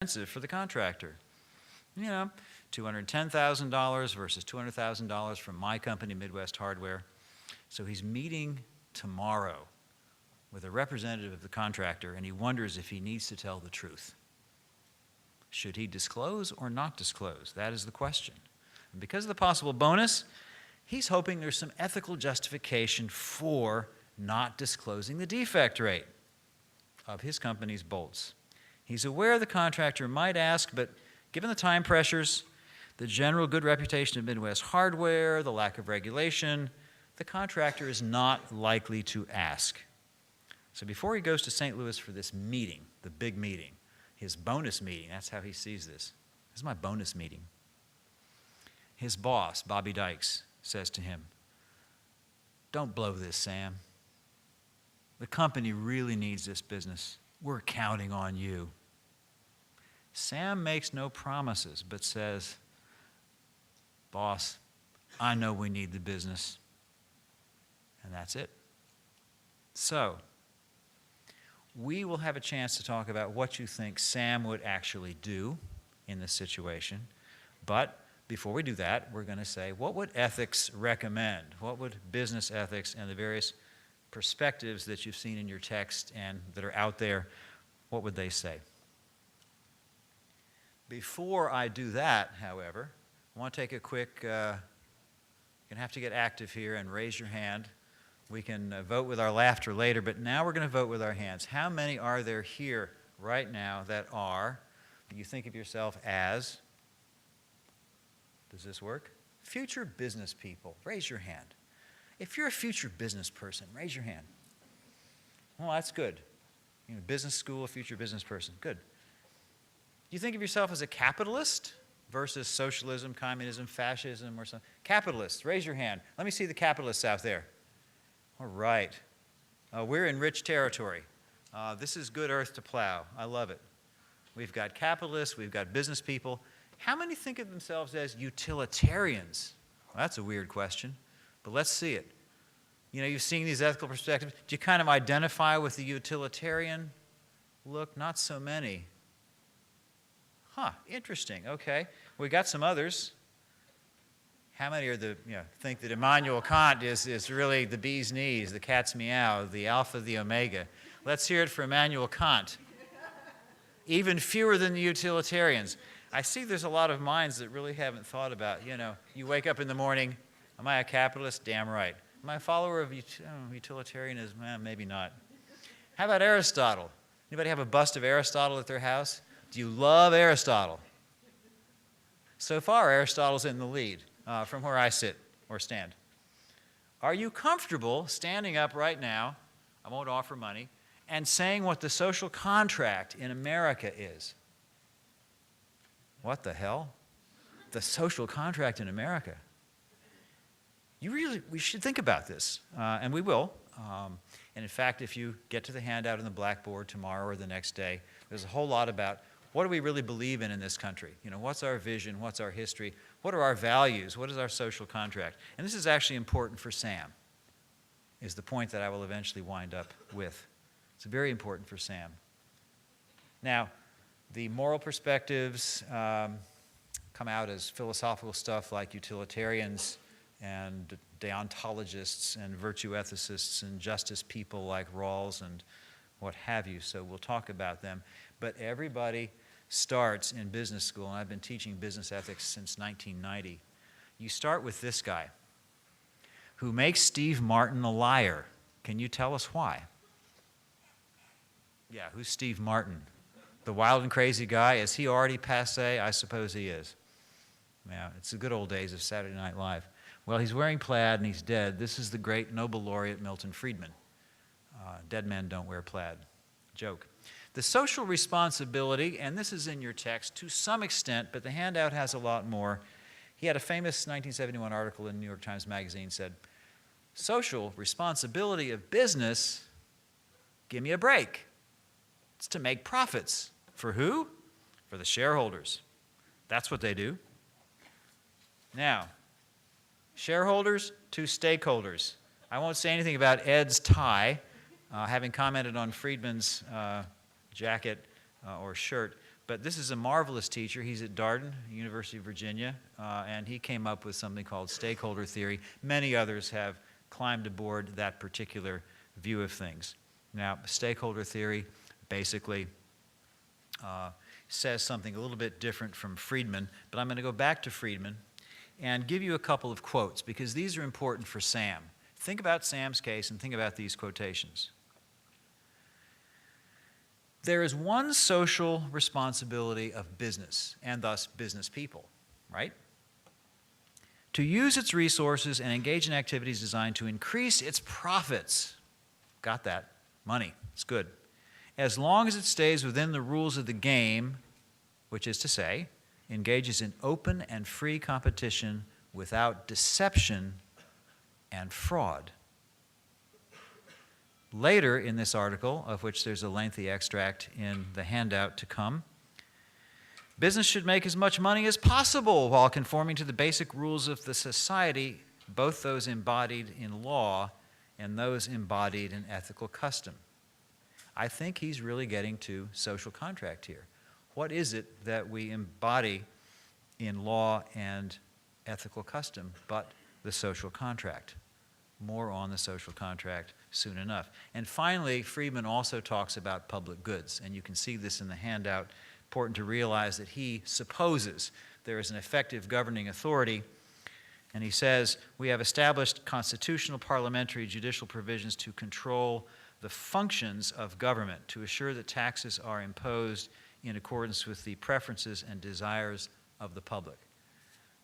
expensive for the contractor. You know, $210,000 versus $200,000 from my company, Midwest Hardware. So he's meeting tomorrow with a representative of the contractor, and he wonders if he needs to tell the truth. Should he disclose or not disclose? That is the question. And because of the possible bonus, he's hoping there's some ethical justification for not disclosing the defect rate of his company's bolts. He's aware the contractor might ask, but given the time pressures, the general good reputation of Midwest Hardware, the lack of regulation, the contractor is not likely to ask. So before he goes to St. Louis for this meeting, the big meeting, his bonus meeting, that's how he sees this. This is my bonus meeting. His boss, Bobby Dykes, says to him, "Don't blow this, Sam. The company really needs this business. We're counting on you." Sam makes no promises, but says, "Boss, I know we need the business." And that's it. So, we will have a chance to talk about what you think Sam would actually do in this situation. But before we do that, we're going to say, what would ethics recommend? What would business ethics and the various perspectives that you've seen in your text and that are out there, what would they say? Before I do that, however, I want to take a quick, you're going to have to get active here and raise your hand. We can vote with our laughter later, but now we're going to vote with our hands. How many are there here right now that you think of yourself as, does this work? Future business people. Raise your hand. If you're a future business person, raise your hand. Well, that's good. You know, business school, a future business person. Good. Do you think of yourself as a capitalist versus socialism, communism, fascism, or something? Capitalists, raise your hand. Let me see the capitalists out there. All right. We're in rich territory. This is good earth to plow. I love it. We've got capitalists, we've got business people. How many think of themselves as utilitarians? Well, that's a weird question, but let's see it. You know, you've seen these ethical perspectives. Do you kind of identify with the utilitarian look? Not so many. Huh, interesting. Okay. We got some others. How many are think that Immanuel Kant is really the bee's knees, the cat's meow, the alpha, the omega? Let's hear it for Immanuel Kant. Even fewer than the utilitarians. I see there's a lot of minds that really haven't thought about, you wake up in the morning, am I a capitalist? Damn right. Am I a follower of utilitarianism? Maybe not. How about Aristotle? Anybody have a bust of Aristotle at their house? Do you love Aristotle? So far, Aristotle's in the lead from where I sit or stand. Are you comfortable standing up right now, I won't offer money, and saying what the social contract in America is? What the hell? The social contract in America. We should think about this, and we will. And in fact, if you get to the handout on the blackboard tomorrow or the next day, there's a whole lot about what do we really believe in this country? What's our vision? What's our history? What are our values? What is our social contract? And this is actually important for Sam, is the point that I will eventually wind up with. It's very important for Sam. Now, the moral perspectives come out as philosophical stuff like utilitarians and deontologists and virtue ethicists and justice people like Rawls and what have you. So we'll talk about them. But everybody starts in business school, and I've been teaching business ethics since 1990. You start with this guy who makes Steve Martin a liar. Can you tell us why? Yeah, who's Steve Martin? The wild and crazy guy? Is he already passé? I suppose he is. Yeah, it's the good old days of Saturday Night Live. Well, he's wearing plaid and he's dead. This is the great Nobel laureate Milton Friedman. Dead men don't wear plaid. Joke. The social responsibility, and this is in your text to some extent, but the handout has a lot more. He had a famous 1971 article in New York Times Magazine said, "Social responsibility of business, give me a break. It's to make profits." For who? For the shareholders. That's what they do. Now, shareholders to stakeholders. I won't say anything about Ed's tie, having commented on Friedman's jacket or shirt, But this is a marvelous teacher. He's at Darden, University of Virginia, and he came up with something called stakeholder theory. Many others have climbed aboard that particular view of things. Now, stakeholder theory basically says something a little bit different from Friedman, but I'm going to go back to Friedman and give you a couple of quotes because these are important for Sam. Think about Sam's case and think about these quotations. There is one social responsibility of business, and thus business people, right? To use its resources and engage in activities designed to increase its profits. Got that. Money. It's good. As long as it stays within the rules of the game, which is to say, engages in open and free competition without deception and fraud. Later in this article, of which there's a lengthy extract in the handout to come, business should make as much money as possible while conforming to the basic rules of the society, both those embodied in law and those embodied in ethical custom. I think he's really getting to social contract here. What is it that we embody in law and ethical custom but the social contract? More on the social contract soon enough. And finally, Friedman also talks about public goods, and you can see this in the handout. Important to realize that he supposes there is an effective governing authority, and he says, we have established constitutional, parliamentary, judicial provisions to control the functions of government, to assure that taxes are imposed in accordance with the preferences and desires of the public.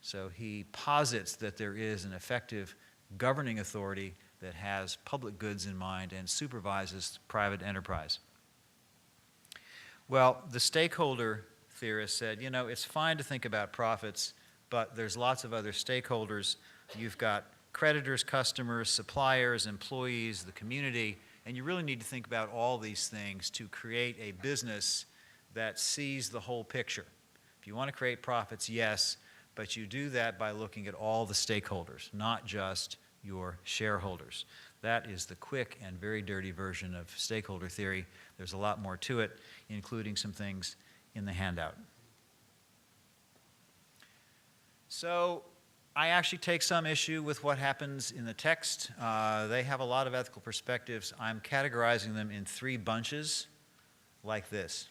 So he posits that there is an effective governing authority that has public goods in mind and supervises private enterprise. Well, the stakeholder theorist said, you know, it's fine to think about profits, but there's lots of other stakeholders. You've got creditors, customers, suppliers, employees, the community, and you really need to think about all these things to create a business that sees the whole picture. If you want to create profits, yes, but you do that by looking at all the stakeholders, not just your shareholders. That is the quick and very dirty version of stakeholder theory. There's a lot more to it, including some things in the handout. So I actually take some issue with what happens in the text. They have a lot of ethical perspectives. I'm categorizing them in three bunches like this.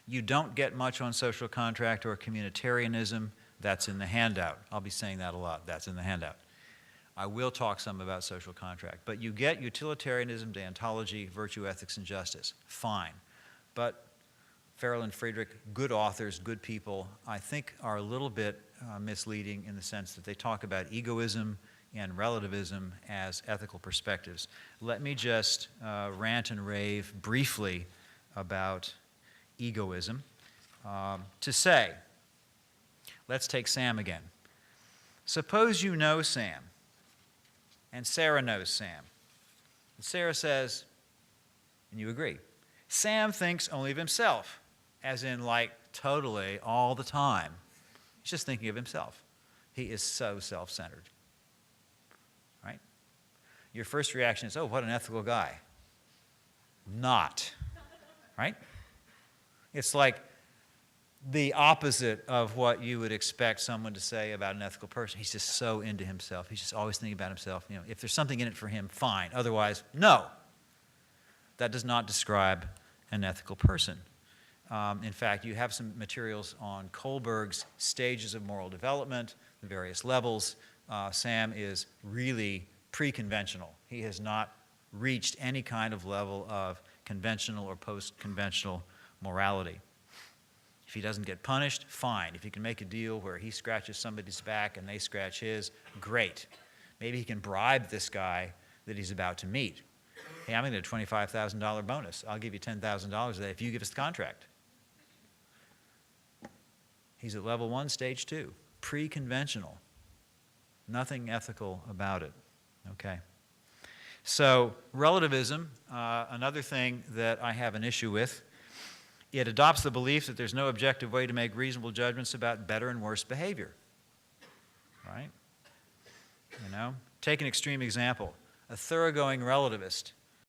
You don't get much on social contract or communitarianism. That's in the handout. I'll be saying that a lot. That's in the handout. I will talk some about social contract. But you get utilitarianism, deontology, virtue, ethics, and justice. Fine. But Farrell and Friedrich, good authors, good people, I think are a little bit misleading in the sense that they talk about egoism and relativism as ethical perspectives. Let me just rant and rave briefly about egoism. To say, let's take Sam again. Suppose you know Sam, and Sarah knows Sam. And Sarah says, and you agree, Sam thinks only of himself, as in like totally all the time. He's just thinking of himself. He is so self-centered, right? Your first reaction is, oh, what an ethical guy. Not, right? It's like the opposite of what you would expect someone to say about an ethical person. He's just so into himself. He's just always thinking about himself. You know, if there's something in it for him, fine. Otherwise, no. That does not describe an ethical person. In fact, you have some materials on Kohlberg's stages of moral development, the various levels. Sam is really pre-conventional. He has not reached any kind of level of conventional or post-conventional morality. If he doesn't get punished, fine. If he can make a deal where he scratches somebody's back and they scratch his, great. Maybe he can bribe this guy that he's about to meet. Hey, I'm going to get a $25,000 bonus. I'll give you $10,000 a day if you give us the contract. He's at level 1, stage 2, pre-conventional. Nothing ethical about it, okay? So relativism, another thing that I have an issue with, it adopts the belief that there's no objective way to make reasonable judgments about better and worse behavior, right? You know, take an extreme example. A thoroughgoing relativist